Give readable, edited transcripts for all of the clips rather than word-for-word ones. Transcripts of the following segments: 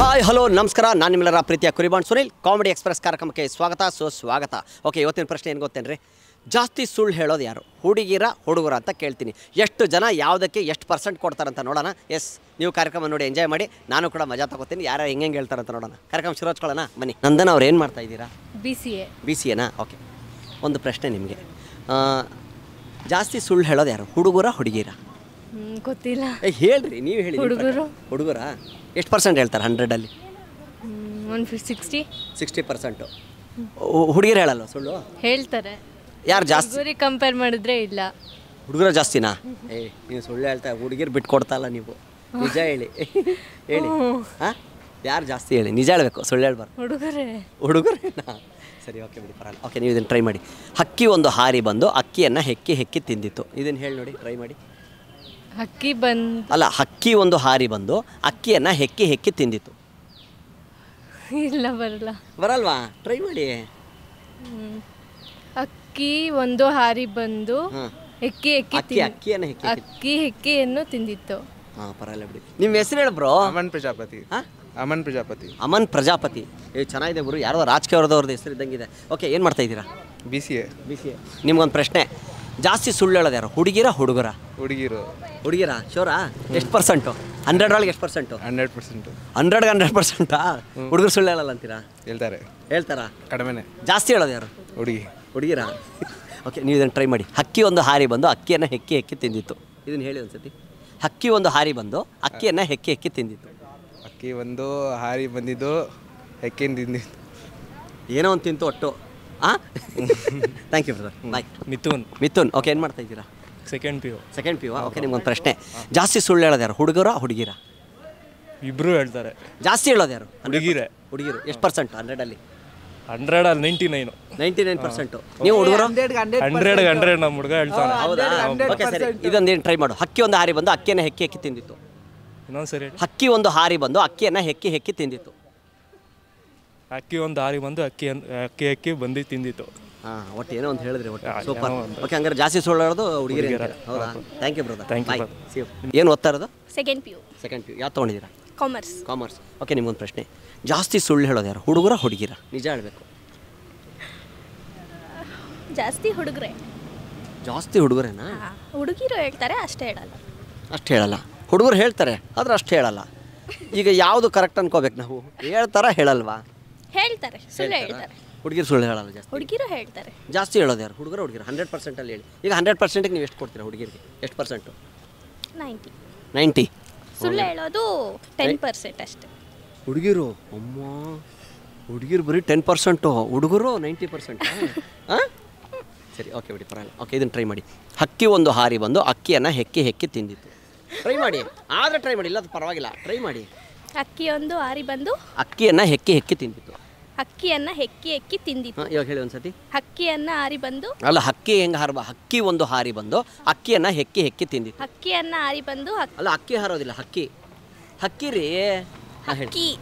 Hi hello ನಮಸ್ಕಾರ, ನಾನು ನಿಮ್ಮೆಲ್ಲರ ಪ್ರೀತಿಯ ಕುರಿಬಾಂಡ್ ಸುನಿಲ್. ಕಾಮಿಡಿ ಎಕ್ಸ್ಪ್ರೆಸ್ ಕಾರ್ಯಕ್ರಮಕ್ಕೆ ಸ್ವಾಗತ. ಓಕೆ, ಇವತ್ತಿನ ಪ್ರಶ್ನೆ ಏನು ಗೊತ್ತೇನ್ರಿ? ಜಾಸ್ತಿ ಸುಳ್ಳು ಹೇಳೋದು ಯಾರು, ಹುಡುಗಿರ ಹುಡುಗರ ಅಂತ ಕೇಳ್ತೀನಿ. ಎಷ್ಟು ಜನ ಯಾವುದಕ್ಕೆ ಎಷ್ಟು ಪರ್ಸೆಂಟ್ ಕೊಡ್ತಾರಂತ ನೋಡೋಣ. ಎಸ್, ನೀವು ಕಾರ್ಯಕ್ರಮ ನೋಡಿ ಎಂಜಾಯ್ ಮಾಡಿ, ನಾನು ಕೂಡ ಮಜಾ ತಗೋತೀನಿ. ಯಾರು ಹೆಂಗೆ ಹೇಳ್ತಾರಂತ ನೋಡೋಣ. ಕಾರ್ಯಕ್ರಮ ಶುರು ಹಚ್ಕೊಳ್ಳೋಣ ಬನ್ನಿ. ನಂದನ್ ಅವ್ರು ಏನು ಮಾಡ್ತಾ ಇದ್ದೀರಾ? B C ಎನಾ? ಓಕೆ, ಒಂದು ಪ್ರಶ್ನೆ ನಿಮಗೆ. ಜಾಸ್ತಿ ಸುಳ್ಳು ಹೇಳೋದು ಯಾರು, ಹುಡುಗರ ಹುಡುಗಿರ? ಗೊತ್ತಿಲ್ಲ. ಹೇಳ್ರಿ, ನೀವು ಹೇಳಿ. ಹುಡುಗರ ಎಷ್ಟು ಪರ್ಸೆಂಟ್ ಹೇಳ್ತಾರೆ 100ಅಲ್ಲಿ? 60%. ಹುಡುಗಿರು ಹೇಳಲ್ಲ ಸುಳ್ಳು? ಹೇಳ್ತಾರೆ. ಯಾರು ಜಾಸ್ತಿ ಕಂಪೇರ್ ಮಾಡಿದ್ರೆ ಇಲ್ಲ. ಹುಡುಗರ ಜಾಸ್ತಿನಾ? ನೀವು ಸುಳ್ಳು ಹೇಳ್ತಾ, ಹುಡುಗಿರು ಬಿಟ್ಟು ಕೊಡ್ತಾಲ್ಲ ನೀವು. ನಿಜ ಹೇಳಿ ಹೇಳಿ. ಹಾಂ, ಯಾರು ಜಾಸ್ತಿ ಹೇಳಿ, ನಿಜ ಹೇಳಬೇಕು, ಸುಳ್ಳು ಹೇಳ್ಬಾರ್ದು. ಹುಡುಗರೇನಾ? ಸರಿ, ಓಕೆ ಬಿಡಿ, ಪರವಾಗಿಲ್ಲ. ಓಕೆ, ನೀವು ಇದನ್ನು ಟ್ರೈ ಮಾಡಿ. ಹಕ್ಕಿ ಒಂದು ಹಾರಿ ಬಂದು ಅಕ್ಕಿಯನ್ನು ಹೆಕ್ಕಿ ತಿಂದಿತ್ತು. ಇದನ್ನು ಹೇಳಿ ನೋಡಿ, ಟ್ರೈ ಮಾಡಿ. ಹಕ್ಕಿ ಒಂದು ಹಾರಿ ಬಂದು ಅಕ್ಕಿಯನ್ನು ಹೆಕ್ಕಿ ತಿಂದಿತ್ತು. ಇಲ್ಲ, ಬರಲ್ವಾ? ಟ್ರೈ ಮಾಡಿ. ಅಕ್ಕಿ ಒಂದು ಹಾರಿ ಬಂದು ಹೆಕ್ಕಿಯನ್ನು ತಿಂದಿತ್ತು. ಹಾಂ, ಪರವಾಗಿಲ್ಲ ಬಿಡಿ. ನಿಮ್ಮ ಹೆಸರು ಹೇಳಿ ಬ್ರೋ. ಅಮನ್ ಪ್ರಜಾಪತಿ. ಚೆನ್ನಾಗಿದೆ ಗುರು, ಯಾರೋ ರಾಜಕೀಯವ್ರದವ್ರದ್ದು ಹೆಸರು ಇದ್ದಂಗಿದೆ. ಓಕೆ, ಏನು ಮಾಡ್ತಾ ಇದ್ದೀರಾ? B C A. ನಿಮ್ಗೊಂದು ಪ್ರಶ್ನೆ. ಜಾಸ್ತಿ ಸುಳ್ಳು ಹೇಳೋದು ಯಾರು, ಹುಡುಗಿರ ಹುಡುಗರ? ಹುಡುಗಿರ ಶೋರಾ? ಎಷ್ಟು ಪರ್ಸೆಂಟು? 100 ಎಷ್ಟು ಪರ್ಸೆಂಟು? 100%. 100% ಹುಡುಗರು ಸುಳ್ಳು ಹೇಳಲ್ಲ ಅಂತೀರಾ? ಹೇಳ್ತಾರಾ? ಕಡಿಮೆನೆ. ಜಾಸ್ತಿ ಹೇಳೋದು ಯಾರು? ಹುಡುಗಿರ. ಓಕೆ, ನೀವು ಇದನ್ನು ಟ್ರೈ ಮಾಡಿ. ಹಕ್ಕಿ ಒಂದು ಹಾರಿ ಬಂದು ಅಕ್ಕಿಯನ್ನು ಹೆಕ್ಕಿ ತಿಂದಿತ್ತು. ಇದನ್ನು ಹೇಳಿ ಒಂದ್ಸತಿ. ಹಕ್ಕಿ ಒಂದು ಹಾರಿ ಬಂದು ಅಕ್ಕಿಯನ್ನು ಹೆಕ್ಕಿ ತಿಂದಿತ್ತು. ಅಕ್ಕಿ ಒಂದು ಹಾರಿ ಬಂದಿದ್ದು ಹೆಕ್ಕಿನ ತಿಂದಿತ್ತು. ಏನೋ ಒಂದು ತಿಂತು ಒಟ್ಟು. Thank you brother, bye. Mithun. Okay, ಏನು ಮಾಡ್ತಾ ಇದ್ದೀರಾ? Second P U. ಓಕೆ, ನಿಮ್ಗೊಂದು ಪ್ರಶ್ನೆ. ಜಾಸ್ತಿ ಸುಳ್ಳು ಹೇಳೋದು ಯಾರು, ಹುಡುಗರ ಹುಡುಗಿರ? ಇಬ್ರು ಹೇಳ್ತಾರೆ. ಜಾಸ್ತಿ ಹೇಳೋದು ಯಾರು? ಹುಡುಗಿರು. ಎಷ್ಟು ಪರ್ಸೆಂಟ್ 100ಅಲ್ಲಿ? 99%. ನೀವು ಹುಡುಗರು? 100 ನಮ್ಮ ಹುಡುಗ ಹೇಳ್ತಾನೆ. ಹೌದಾ? ಓಕೆ, ಸರಿ, ಇದೊಂದೇನು ಟ್ರೈ ಮಾಡು. ಹಕ್ಕಿ ಒಂದು ಹಾರಿ ಬಂದು ಅಕ್ಕಿಯನ್ನು ಹೆಕ್ಕಿ ತಿಂದಿತ್ತು. ಇನ್ನೊಂದು ಸರಿ. ಹಕ್ಕಿ ಒಂದು ಹಾರಿ ಬಂದು ಅಕ್ಕಿಯನ್ನು ಹೆಕ್ಕಿ ತಿಂದಿತ್ತು. ಅಕ್ಕಿ ಒಂದು ಹಾರಿ ಬಂದು ಅಕ್ಕಿ ಬಂದು ತಿಂದಿತ್ತು. ಹಾಂ, ಒಟ್ಟು ಏನೋ ಒಂದು ಹೇಳಿದ್ರಿ. ಒಟ್ಟು ಸೂಪರ್. ಓಕೆ, ಹಂಗಾರೆ ಜಾಸ್ತಿ ಸುಳ್ಳು ಹೇಳೋದು ಹುಡುಗಿರಿ. ಹೌದಾ? ಥ್ಯಾಂಕ್ ಯು ಬ್ರದರ್, ಬಾಯ್. ಏನು ಓದ್ತಾ ಇರೋದು? Second P U. ಯಾವ್ದು ತೊಗೊಂಡಿದ್ದೀರಾ? ಕಾಮರ್ಸ್. ಓಕೆ, ನಿಮ್ಗೊಂದು ಪ್ರಶ್ನೆ. ಜಾಸ್ತಿ ಸುಳ್ಳು ಹೇಳೋದು ಯಾರು, ಹುಡುಗರ ಹುಡುಗಿರ? ನಿಜ ಹೇಳಬೇಕು. ಜಾಸ್ತಿ ಹುಡುಗರೇನಾ? ಹುಡುಗಿರು ಹೇಳ್ತಾರೆ, ಅಷ್ಟೇ ಹೇಳಲ್ಲ. ಹುಡುಗರು ಹೇಳ್ತಾರೆ, ಆದ್ರೆ ಅಷ್ಟು ಹೇಳಲ್ಲ. ಈಗ ಯಾವುದು ಕರೆಕ್ಟ್ ಅನ್ಕೋಬೇಕು ನಾವು? ಹೇಳ್ತಾರಾ ಹೇಳಲ್ವಾ? ಹೇಳ್ತಾರೆ. ಹುಡುಗಿರು ಸುಳ್ಳು ಹೇಳಲ್ಲ ಜಾಸ್ತಿ. ಹುಡುಗಿರು ಹೇಳ್ತಾರೆ. ಜಾಸ್ತಿ ಹೇಳೋದು ಯಾರು, ಹುಡುಗರ ಹುಡುಗಿರ? 100%ಅಲ್ಲಿ ಹೇಳಿ. ಈಗ 100%ಗೆ ನೀವು ಎಷ್ಟು ಕೊಡ್ತೀರಾ ಹುಡುಗಿರಿಗೆ? ಎಷ್ಟು ಪರ್ಸೆಂಟು? 90. ಸುಳ್ಳು ಹೇಳೋದು 10% ಅಷ್ಟೇ. ಹುಡುಗಿರು ಬರೀ 10%, ಹುಡುಗರು 90%. ಸರಿ, ಓಕೆ ಬಿಡಿ, ಪರವಾಗಿಲ್ಲ. ಓಕೆ, ಇದನ್ನು ಟ್ರೈ ಮಾಡಿ. ಹಕ್ಕಿ ಒಂದು ಹಾರಿ ಬಂದು ಅಕ್ಕಿಯನ್ನು ಹೆಕ್ಕಿ ತಿಂದಿತ್ತು. ಟ್ರೈ ಮಾಡಿ, ಆದರೆ ಟ್ರೈ ಮಾಡಿ, ಇಲ್ಲ ಪರವಾಗಿಲ್ಲ, ಟ್ರೈ ಮಾಡಿ. ಹಕ್ಕಿ ಒಂದು ಹಾರಿ ಬಂದು ಅಕ್ಕಿಯನ್ನು ಹೆಕ್ಕಿ ತಿಂದಿತ್ತು. ಇವಾಗ ಹೇಳಿ ಒಂದ್ಸತಿ. ಹಕ್ಕಿಯನ್ನು ಹಾರಿ ಬಂದು. ಅಲ್ಲ, ಹಕ್ಕಿ ಹೆಂಗೆ ಹಕ್ಕಿ ಒಂದು ಹಾರಿ ಬಂದು ಅಕ್ಕಿಯನ್ನು ಹೆಕ್ಕಿ ತಿಂದಿತ್ತು. ಹಕ್ಕಿಯನ್ನು ಹಾರಿ ಬಂದು. ಅಲ್ಲ, ಅಕ್ಕಿ ಹಾರೋದಿಲ್ಲ, ಹಕ್ಕಿ ರೀ.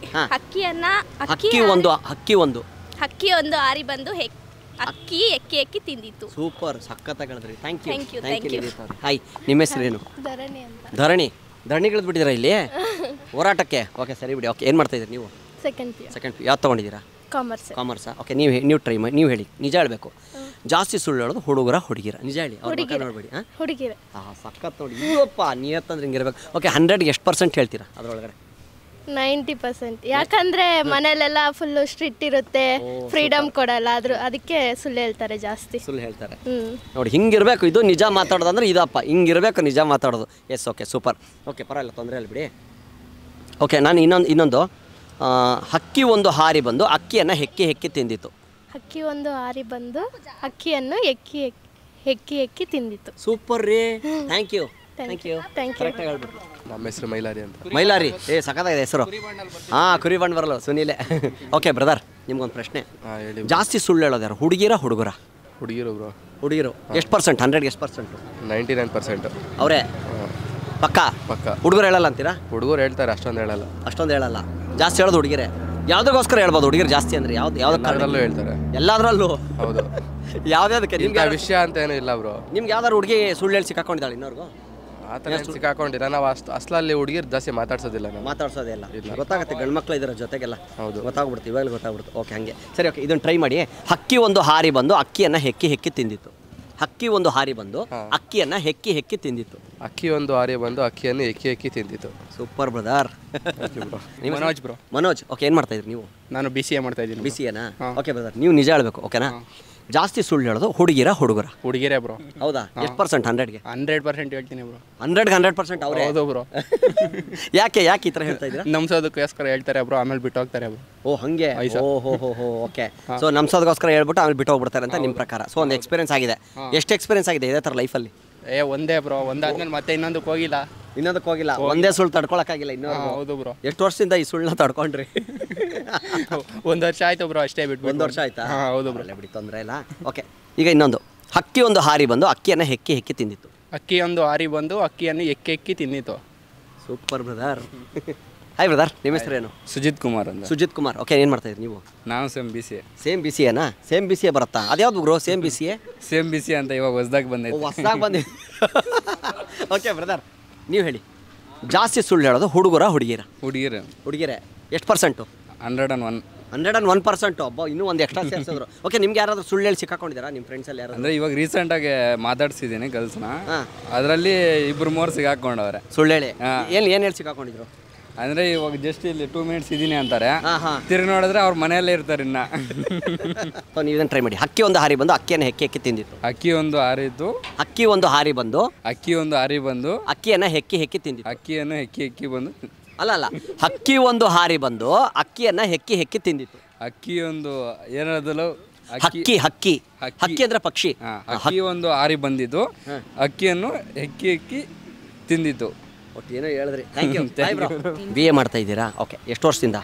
ಹಕ್ಕಿ ಒಂದು ಹಾರಿ ಬಂದು ಅಕ್ಕಿ ಹೆಕ್ಕಿ ತಿಂದಿತ್ತು. ಸೂಪರ್, ಸಖತ್ತಾಗಿ ಹೇಳಿದ್ರಿ. Thank you. ಹಾಯ್, ನಿಮ್ಮ ಹೆಸರೇನು? ಧರಣಿಗಿಳಿದು ಬಿಟ್ಟಿದ್ದೀರಾ ಇಲ್ಲಿ ಹೋರಾಟಕ್ಕೆ? ಓಕೆ, ಸರಿ ಬಿಡಿ. ಓಕೆ, ಏನು ಮಾಡ್ತಾ ಇದ್ದೀರಿ ನೀವು? Second P U. ಯಾವ್ದು ತೊಗೊಂಡಿದ್ದೀರಾ? ಕಾಮರ್ಸಾ? ಓಕೆ, ನೀವು ಟ್ರೈ ಮಾಡಿ, ನೀವು ಹೇಳಿ. ನಿಜ ಹೇಳಬೇಕು. ಜಾಸ್ತಿ ಸುಳ್ಳು ಹೇಳೋದು ಹುಡುಗರ ಹುಡುಗಿರ? ನಿಜ ಹೇಳಿ, ಅವ್ರ ನೋಡ್ಬೇಡಿ. ಸಖತ್ ನೋಡಿ, ಇವಪ್ಪ ನೀವತ್ತಂದ್ರೆ ಹಿಂಗಿರ್ಬೇಕು. ಓಕೆ, 100ಗೆ ಎಷ್ಟು ಪರ್ಸೆಂಟ್ ಹೇಳ್ತೀರಾ ಅದರೊಳಗಡೆ? 90%. ಯಾಕಂದ್ರೆ ಮನೇಲೆಲ್ಲ ಫುಲ್ಲು ಸ್ಟ್ರಿಕ್ಟ್ ಇರುತ್ತೆ, ಫ್ರೀಡಮ್ ಕೊಡಲ್ಲ, ಅದಕ್ಕೆ ಸುಳ್ಳು ಹೇಳ್ತಾರೆ ಜಾಸ್ತಿ. ನೋಡಿ, ಹಿಂಗಿರ್ಬೇಕು. ಇದು ನಿಜ ಮಾತಾಡೋದು ಅಂದ್ರೆ ಇದಪ್ಪ, ಹಿಂಗಿರ್ಬೇಕು ನಿಜ ಮಾತಾಡೋದು. S, okay, super. ಓಕೆ, ಪರವಾಗಿಲ್ಲ, ತೊಂದರೆ ಇಲ್ಲ ಬಿಡಿ. ಓಕೆ, ನಾನು ಇನ್ನೊಂದು. ಹಕ್ಕಿ ಒಂದು ಹಾರಿ ಬಂದು ಅಕ್ಕಿಯನ್ನು ಹೆಕ್ಕಿ ತಿಂದಿತ್ತು. ಹಕ್ಕಿ ಒಂದು ಹಾರಿ ಬಂದು ಅಕ್ಕಿಯನ್ನು ಹೆಕ್ಕಿ ತಿಂದಿತ್ತು. ಸೂಪರ್ ರೀ, ಥ್ಯಾಂಕ್ ಯು. ನಮ್ಮ ಹೆಸರು ಮೈಲಾರಿ ಅಂತ. ಮೈಲಾರಿ, ಸಖತ್ತಾಗಿದೆ ಹೆಸರು. ಕುರಿ ಬಣ್ಣ ಬರಲ್ಲ ಸುನೀಲೆ. ಓಕೆ ಬ್ರದರ್, ನಿಮ್ಗೊಂದು ಪ್ರಶ್ನೆ. ಜಾಸ್ತಿ ಸುಳ್ಳು ಹೇಳೋದು ಯಾರು, ಹುಡುಗಿರ ಹುಡುಗರ? ಹುಡುಗಿರು. ಎಷ್ಟು ಪರ್ಸೆಂಟ್? 100ಗೆ ಎಷ್ಟು ಪರ್ಸೆಂಟು? 99%. ಅವರೇ? ಪಕ್ಕ. ಹುಡುಗರು ಹೇಳಲ್ಲ ಅಂತೀರಾ? ಹುಡುಗರು ಹೇಳ್ತಾರೆ, ಅಷ್ಟೊಂದು ಹೇಳಲ್ಲ. ಜಾಸ್ತಿ ಹೇಳೋದು ಹುಡುಗಿರೇ. ಯಾವುದಕ್ಕೋಸ್ಕರ ಹೇಳ್ಬೋದು ಹುಡುಗಿರು ಜಾಸ್ತಿ ಅಂದ್ರೆ? ಎಲ್ಲದರಲ್ಲೂ ಹೇಳ್ತಾರೆ. ಎಲ್ಲದರಲ್ಲೂ? ಹೌದು. ಯಾವ್ದಾದಕ್ಕೆ? ನಿಮ್ಗೆ ವಿಷಯ ಅಂತ ಏನೂ ಇಲ್ಲ ಬ್ರೋ. ನಿಮ್ಗೆ ಯಾವ್ದಾದ್ರು ಹುಡುಗಿ ಸುಳ್ಳು ಹೇಳಿ ಸಿಕ್ಕಾಕೊಂಡಿದ್ದಾಳೆ ಇನ್ನೋರ್ಗು? ಆ ಥರ ಸಿಕ್ಕಾಕೊಂಡಿಲ್ಲ. ನಾವು ಅಸಲಲ್ಲಿ ಹುಡುಗಿರು ಜಾಸ್ತಿ ಮಾತಾಡ್ಸೋದಿಲ್ಲ ನಾವು. ಮಾತಾಡ್ಸೋದೇ ಇಲ್ಲ. ಗೊತ್ತಾಗುತ್ತೆ, ಗಂಡು ಮಕ್ಳು ಇದ್ದಾರೆ ಜೊತೆಗೆಲ್ಲ. ಹೌದು, ಗೊತ್ತಾಗ್ಬಿಡ್ತು, ಇವಾಗಲೇ ಗೊತ್ತಾಗ್ಬಿಡ್ತು. ಓಕೆ, ಹಂಗೆ ಸರಿ. ಓಕೆ, ಇದನ್ನು ಟ್ರೈ ಮಾಡಿ. ಹಕ್ಕಿ ಒಂದು ಹಾರಿ ಬಂದು ಅಕ್ಕಿಯನ್ನು ಹೆಕ್ಕಿ ಹೆಕ್ಕಿ ತಿಂದಿತ್ತು. ಹಕ್ಕಿ ಒಂದು ಹಾರಿ ಬಂದು ಅಕ್ಕಿಯನ್ನು ಹೆಕ್ಕಿ ಹೆಕ್ಕಿ ತಿಂದಿತ್ತು. ಅಕ್ಕಿ ಒಂದು ಹಾರಿ ಬಂದು ಅಕ್ಕಿಯನ್ನು ಎಕ್ಕಿ ಎಕ್ಕಿ ತಿಂದಿತ್ತು. Super brother. Manoj bro. Manoj, okay, ಏನು ಮಾಡ್ತಾ ಇದ್ರಿ ನೀವು? ನಾನು BCA ಮಾಡ್ತಾ ಇದ್ದೀನಿ. BCAನಾ? ಓಕೆ ಬ್ರದರ್, ನೀವು ನಿಜ ಹೇಳ್ಬೇಕು, ಓಕೆನಾ? ಜಾಸ್ತಿ ಸುಳ್ಳು ಹೇಳೋದು ಹುಡುಗಿರ ಹುಡುಗರ? ಹುಡುಗಿರೇ ಬ್ರೋ. ಹೌದಾ? ಎಷ್ಟು ಪರ್ಸೆಂಟ್? 100ಗೆ 100% ಹೇಳ್ತೀನಿ ಬ್ರೋ. 100ಗೆ 100% ಅವರೇ? ಹೌದು ಬ್ರೋ. ಯಾಕೆ ಈ ಥರ ಹೇಳ್ತಾ ಇದ್ದೀರಾ? ನಮ್ಸೋದಕ್ಕೋಸ್ಕರ ಹೇಳ್ತಾರೆ ಬ್ರೋ, ಆಮೇಲೆ ಬಿಟ್ಟು ಹೋಗ್ತಾರೆ ಬ್ರೋ. ಓ, ಹಂಗೆ. ಓಹೋ, ಓಕೆ. ಸೊ ನಮ್ಸೋದಕ್ಕೋಸ್ಕರ ಹೇಳ್ಬಿಟ್ಟು ಆಮೇಲೆ ಬಿಟ್ಟು ಹೋಗ್ಬಿಡ್ತಾರೆ ಅಂತ ನಿಮ್ಮ ಪ್ರಕಾರ. ಸೊ ಒಂದು ಎಕ್ಸ್ಪೀರಿಯನ್ಸ್ ಆಗಿದೆ. ಎಷ್ಟು ಎಕ್ಸ್ಪೀರಿಯನ್ಸ್ ಆಗಿದೆ ಇದೇ ಥರ ಲೈಫಲ್ಲಿ? ಒಂದೇ ಬ್ರೋ, ಒಂದಾದ್ಮೇಲೆ ಮತ್ತೆ ಇನ್ನೊಂದಕ್ಕೆ ಹೋಗಿಲ್ಲ. ಇನ್ನೊಂದಕ್ಕೆ ಹೋಗಿಲ್ಲ, ಒಂದೇ ಸುಳ್ಳು ತಡ್ಕೊಳಕ್ಕಾಗಿಲ್ಲ ಇನ್ನೂ? ಹೌದು ಬ್ರೋ. ಎಷ್ಟು ವರ್ಷದಿಂದ ಈ ಸುಳ್ಳನ್ನ ತಡ್ಕೊಂಡ್ರಿ? 1 ವರ್ಷ ಆಯ್ತು ಬ್ರೋ, ಅಷ್ಟೇ ಬಿಟ್ಟು. 1 ವರ್ಷ ಆಯ್ತಾ? ಹೌದು ಬ್ರೋ. ಬಿಡಿ, ತೊಂದರೆ ಇಲ್ಲ. ಓಕೆ, ಈಗ ಇನ್ನೊಂದು. ಹಕ್ಕಿ ಒಂದು ಹಾರಿ ಬಂದು ಅಕ್ಕಿಯನ್ನು ಹೆಕ್ಕಿ ಹೆಕ್ಕಿ ತಿಂದಿತ್ತು. ಅಕ್ಕಿ ಒಂದು ಹಾರಿ ಬಂದು ಅಕ್ಕಿಯನ್ನು ಎಕ್ಕಿ ಎಕ್ಕಿ ತಿಂದಿತ್ತು. Super brother. ಹಾಯ್ ಬ್ರದರ್, ನಿಮ್ಮ ಹೆಸರೇನು? ಸುಜಿತ್ ಕುಮಾರ್ ಅಂತ. ಸುಜಿತ್ ಕುಮಾರ್, ಓಕೆ. ಏನು ಮಾಡ್ತಾ ಇದ್ರಿ ನೀವು? ನಾವು ಸೇಮ್ BCA. ಸೇಮ್ BCAನಾ? ಸೇಮ್ BCA ಬರುತ್ತಾ? ಅದ್ಯಾವ್ದು bro same BCA? Same BCA ಅಂತ ಇವಾಗ ಹೊಸ್ದಾಗಿ ಬಂದೈತೆ. ಹೊಸ್ದಾಗಿ ಬಂದಿದೆ. ಓಕೆ ಬ್ರದರ್, ನೀವು ಹೇಳಿ. ಜಾಸ್ತಿ ಸುಳ್ಳು ಹೇಳೋದು ಹುಡುಗರ ಹುಡುಗಿರ? ಹುಡುಗಿರೇ. ಎಷ್ಟು ಪರ್ಸೆಂಟು? 101. 101%. ಅಬ್ಬಾ, ಇನ್ನೂ ಒಂದು ಎಕ್ಸ್ಟ್ರಾ ಸೇರಿಸಿದ್ರು. ಓಕೆ, ನಿಮ್ಗೆ ಯಾರಾದರೂ ಸುಳ್ಳು ಹೇಳಿ ಸಿಕ್ಕಾಕೊಂಡಿದ್ದೀರಾ ನಿಮ್ಮ ಫ್ರೆಂಡ್ಸಲ್ಲಿ ಯಾರು? ಅಂದರೆ ಇವಾಗ ರೀಸೆಂಟಾಗಿ ಮಾತಾಡ್ಸಿದ್ದೀನಿ ಗರ್ಲ್ಸ್ನ. ಅದರಲ್ಲಿ 2-3 ಸಿಗಾಕೊಂಡವ್ರೆ ಸುಳ್ಳು ಹೇಳಿ. ಏನು ಹೇಳಿ ಸಿಕ್ಕಾಕೊಂಡಿದ್ರು? ಅಂದರೆ ಇವಾಗ ಜಸ್ಟ್ ಇಲ್ಲಿ 2 ಮಿನಿಟ್ಸ್ ಇದ್ದೀನಿ ಅಂತಾರೆ, ತಿರುಗಿ ನೋಡಿದ್ರೆ ಅವ್ರ ಮನೆಯಲ್ಲೇ ಇರ್ತಾರೆ ಇನ್ನ. ನೀವು ಇದನ್ನು ಟ್ರೈ ಮಾಡಿ. ಹಕ್ಕಿ ಒಂದು ಹಾರಿ ಬಂದು ಅಕ್ಕಿಯನ್ನು ಹೆಕ್ಕಿ ಹೆಕ್ಕಿ ತಿಂದಿತ್ತು. ಅಕ್ಕಿ ಒಂದು ಹಾರಿದ್ದು. ಹಕ್ಕಿ ಒಂದು ಹಾರಿ ಬಂದು ಅಕ್ಕಿಯನ್ನು ಹೆಕ್ಕಿ ಹೆಕ್ಕಿ ತಿಂದಿತ್ತು. ಅಕ್ಕಿಯನ್ನು ಹೆಕ್ಕಿ ಹೆಕ್ಕಿ ಬಂದು ಅಲ್ಲ, ಹಕ್ಕಿ ಒಂದು ಹಾರಿ ಬಂದು ಅಕ್ಕಿಯನ್ನು ಹೆಕ್ಕಿ ಹೆಕ್ಕಿ ತಿಂದಿತ್ತು. ಅಕ್ಕಿ ಒಂದು ಏನದಲ್ಲ, ಹಕ್ಕಿ ಅಂದ್ರೆ ಪಕ್ಷಿ. ಅಕ್ಕಿ ಒಂದು ಹಾರಿ ಬಂದಿದ್ದು ಅಕ್ಕಿಯನ್ನು ಹೆಕ್ಕಿ ಹೆಕ್ಕಿ ತಿಂದಿತ್ತು. ಒಟ್ಟು ಏನೋ ಹೇಳಿದ್ರಿ. Thank you. BA ಮಾಡ್ತಾ ಇದ್ದೀರಾ? ಓಕೆ, ಎಷ್ಟು ವರ್ಷದಿಂದ?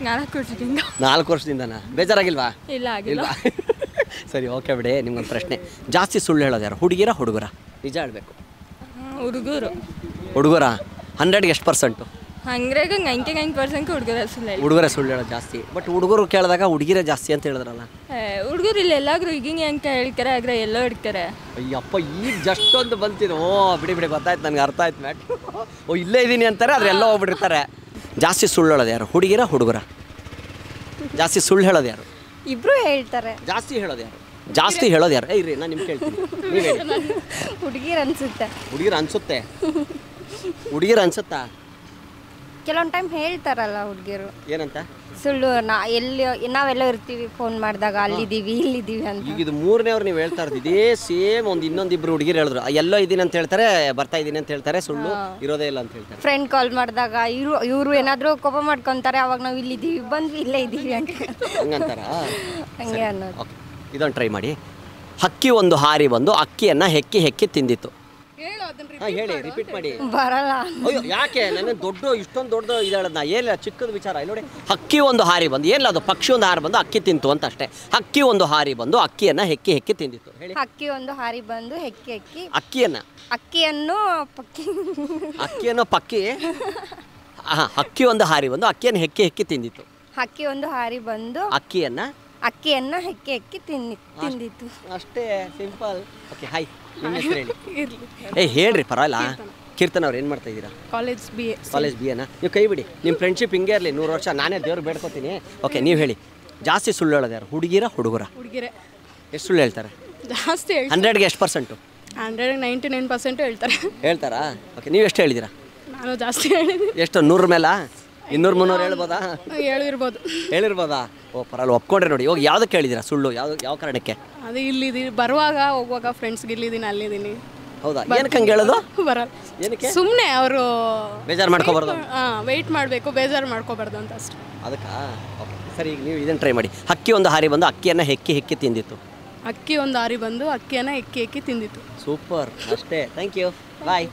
4 ವರ್ಷದಿಂದ. 4 ವರ್ಷದಿಂದನಾ? ಬೇಜಾರಾಗಿಲ್ವಾ? ಇಲ್ಲ. ಸರಿ, ಓಕೆ ಬಿಡಿ. ನಿಮ್ಗೊಂದು ಪ್ರಶ್ನೆ. ಜಾಸ್ತಿ ಸುಳ್ಳು ಹೇಳೋದು ಯಾರು, ಹುಡುಗಿರ ಹುಡುಗರ? ನಿಜ ಹೇಳಬೇಕು. ಹುಡುಗರ. 100ಗೆ ಎಷ್ಟು ಪರ್ಸೆಂಟು? 100ಗೆ 99% ಹುಡುಗರೇ ಸುಳ್ಳು ಹೇಳೋದು ಜಾಸ್ತಿ. ಬಟ್ ಹುಡುಗರು ಕೇಳಿದಾಗ ಹುಡುಗಿರೇ ಜಾಸ್ತಿ ಅಂತ ಹೇಳಿದ್ರಲ್ಲ? ಹುಡುಗರು ಇಲ್ಲಿ ಎಲ್ಲಾದ್ರೂ ಈಗಿಂಗೆ ಅಂತ ಹೇಳ್ತಾರೆ, ಆದ್ರೆ ಎಲ್ಲೋ ಇಡ್ತಾರೆ. ಅಯ್ಯಪ್ಪ, ಈಗ ಜಸ್ಟ್ ಒಂದು ಬಂತಿದ್ದು. ಬಿಡಿ ಗೊತ್ತಾಯ್ತು, ನನಗೆ ಅರ್ಥ ಆಯ್ತು ಮ್ಯಾಟ್. ಇಲ್ಲೇ ಇದ್ದೀನಿ ಅಂತಾರೆ, ಆದ್ರೆ ಎಲ್ಲೋ ಹೋಗ್ಬಿಟ್ಟಿರ್ತಾರೆ. ಜಾಸ್ತಿ ಸುಳ್ಳು ಹೇಳೋದು ಯಾರು, ಹುಡುಗಿರ ಹುಡುಗರ? ಜಾಸ್ತಿ ಸುಳ್ಳು ಹೇಳೋದು ಯಾರು? ಇಬ್ರು ಹೇಳ್ತಾರೆ. ಜಾಸ್ತಿ ಹೇಳೋದು ಯಾರು? ಇರ್ರಿ, ನಾನು ನಿಮ್ಗೆ ಕೇಳ್ತೀನಿ. ಹುಡುಗಿರು ಅನ್ಸುತ್ತೆ. ಹುಡುಗಿರು ಅನ್ಸುತ್ತಾ? ಕೆಲವೊಂದು ಟೈಮ್ ಹೇಳ್ತಾರಲ್ಲ ಹುಡುಗಿರು. ಏನಂತ? ಸುಳ್ಳು. ನಾವೆಲ್ಲ ಇರ್ತೀವಿ, ಫೋನ್ ಮಾಡಿದಾಗ ಅಲ್ಲಿದ್ದೀವಿ ಇಲ್ಲಿದ್ದೀವಿ ಅಂತ. ಈಗ ಇದು 3ನೇವ್ರು ನೀವು ಹೇಳ್ತಾ ಇರೋದು ಇದೇ ಸೇಮ್. ಇನ್ನೊಂದಿಬ್ರು ಹುಡುಗಿರು ಹೇಳಿದ್ರು, ಎಲ್ಲೋ ಇದ್ದೀನಿ ಅಂತ ಹೇಳ್ತಾರೆ, ಬರ್ತಾ ಇದ್ದೀನಿ ಅಂತ ಹೇಳ್ತಾರೆ, ಸುಳ್ಳು ಇರೋದೇ ಇಲ್ಲ ಅಂತ ಹೇಳ್ತಾರೆ. ಫ್ರೆಂಡ್ ಕಾಲ್ ಮಾಡಿದಾಗ ಇವರು ಏನಾದರೂ ಕೋಪ ಮಾಡ್ಕೊತಾರೆ, ಅವಾಗ ನಾವು ಇಲ್ಲಿದ್ದೀವಿ, ಬಂದ್ವಿ, ಇಲ್ಲೇ ಇದ್ದೀವಿ ಅಂತ ಹಂಗಂತಾರ? ಹಂಗೆ ಅನ್ನೋದು. ಓಕೆ, ಇದೊಂದು ಟ್ರೈ ಮಾಡಿ. ಹಕ್ಕಿ ಒಂದು ಹಾರಿ ಬಂದು ಅಕ್ಕಿಯನ್ನು ಹೆಕ್ಕಿ ಹೆಕ್ಕಿ ತಿಂದಿತ್ತು. ಹೇಳಿ, ರಿಪೀಟ್ ಮಾಡಿ. ಬರಲ್ಲ. ಅಯ್ಯೋ, ಯಾಕೆ? ನನ್ನ ಇಷ್ಟೊಂದು ದೊಡ್ಡ ಇದಾಳದ ಏನಿಲ್ಲ, ಚಿಕ್ಕದ ವಿಚಾರ. ಇಲ್ಲಿ ನೋಡಿ, ಹಕ್ಕಿ ಒಂದು ಹಾರಿ ಬಂದು, ಏನಿಲ್ಲ ಅದು ಪಕ್ಷಿ ಒಂದು ಹಾರಿ ಬಂದು ಅಕ್ಕಿ ತಿಂತು ಅಂತ ಅಷ್ಟೇ. ಹಕ್ಕಿ ಒಂದು ಹಾರಿ ಬಂದು ಅಕ್ಕಿಯನ್ನು ಹೆಕ್ಕಿ ಹೆಕ್ಕಿ ತಿಂದಿತ್ತು. ಹೇಳಿ. ಹಕ್ಕಿ ಒಂದು ಹಾರಿ ಬಂದು ಹೆಕ್ಕಿ ಹೆಕ್ಕಿ ಅಕ್ಕಿಯನ್ನು ಪಕ್ಕಿ. ಹಕ್ಕಿ ಒಂದು ಹಾರಿ ಬಂದು ಅಕ್ಕಿಯನ್ನು ಹೆಕ್ಕಿ ಹೆಕ್ಕಿ ತಿಂದಿತ್ತು. ಹಕ್ಕಿ ಒಂದು ಹಾರಿ ಬಂದು ಅಕ್ಕಿಯನ್ನ ಹೆಕ್ಕಿ ಹೆಕ್ಕಿ ತಿಂದಿತ್ತು. ಅಷ್ಟೇ, ಸಿಂಪಲ್. ಓಕೆ, ಹಾಯ್, ನಿಮ್ಮ ಹೆಸರು ಹೇಳಿ. ಹೇಳ್ರಿ, ಪರವಾಗಿಲ್ಲ. ಕೀರ್ತನ ಅವ್ರು ಏನು ಮಾಡ್ತಾ ಇದ್ದೀರಾ? ಕಾಲೇಜ್ BAನಾ? ನೀವು ಕೈ ಬಿಡಿ. ನಿಮ್ಮ ಫ್ರೆಂಡ್ಶಿಪ್ ಹಿಂಗೆ ಇರಲಿ 100 ವರ್ಷ. ನಾನೇ ದೇವ್ರು ಬೇಡ್ಕೊತೀನಿ. ಓಕೆ, ನೀವು ಹೇಳಿ. ಜಾಸ್ತಿ ಸುಳ್ಳು ಹೇಳೋದು ಯಾರು, ಹುಡುಗಿರ ಹುಡುಗರ? ಹುಡುಗಿರೇ. ಎಷ್ಟು ಸುಳ್ಳು ಹೇಳ್ತಾರೆ? ಜಾಸ್ತಿ. 100ಗೆ ಎಷ್ಟು ಪರ್ಸೆಂಟು? 100ಗೆ 99% ಹೇಳ್ತಾರಾ? ಓಕೆ, ನೀವು ಎಷ್ಟು ಹೇಳಿದ್ದೀರಾ? ನಾನು ಜಾಸ್ತಿ ಹೇಳಿದ್ದೀನಿ. ಎಷ್ಟು, 100 ಮೇಲೆ? 200-300 ಹೇಳ್ಬೋದಾ? ಹೇಳಿರ್ಬೋದಾ? ಓ, ಪರವಾಗಿಲ್ಲ, ಒಪ್ಕೊಂಡ್ರೆ ನೋಡಿ. ಇವಾಗ ಯಾವುದಕ್ಕೆ ಹೇಳಿದ್ದೀರಾ ಸುಳ್ಳು? ಯಾವ ಕಾರಣಕ್ಕೆ? ಅದೇ ಇಲ್ಲಿದ್ದೀನಿ, ಬರುವಾಗ ಹೋಗುವಾಗ ಫ್ರೆಂಡ್ಸ್ಗೆ ಇಲ್ಲಿದ್ದೀನಿ ಅಲ್ಲಿದ್ದೀನಿ. ಹೌದಾ? ಏನಕ್ಕೆ ಹಂಗೆ ಹೇಳೋದು? ಬರಲ್ಲ. ಏನಕ್ಕೆ? ಸುಮ್ಮನೆ ಅವರು ಬೇಜಾರು ಮಾಡ್ಕೋಬಾರ್ದು. ವೆಯ್ಟ್ ಮಾಡಬೇಕು, ಬೇಜಾರು ಮಾಡ್ಕೋಬಾರ್ದು ಅಂತ ಅಷ್ಟೇ. ಅದಕ್ಕಾ? ಓಕೆ, ಸರಿ. ಈಗ ನೀವು ಇದನ್ನು ಟ್ರೈ ಮಾಡಿ. ಹಕ್ಕಿ ಒಂದು ಹಾರಿ ಬಂದು ಅಕ್ಕಿಯನ್ನು ಹೆಕ್ಕಿ ಹೆಕ್ಕಿ ತಿಂದಿತ್ತು. ಅಕ್ಕಿ ಒಂದು ಹಾರಿ ಬಂದು ಅಕ್ಕಿಯನ್ನು ಹೆಕ್ಕಿ ಹೆಕ್ಕಿ ತಿಂದಿತ್ತು. ಸೂಪರ್, ಅಷ್ಟೇ. Thank you. ಬಾಯ್.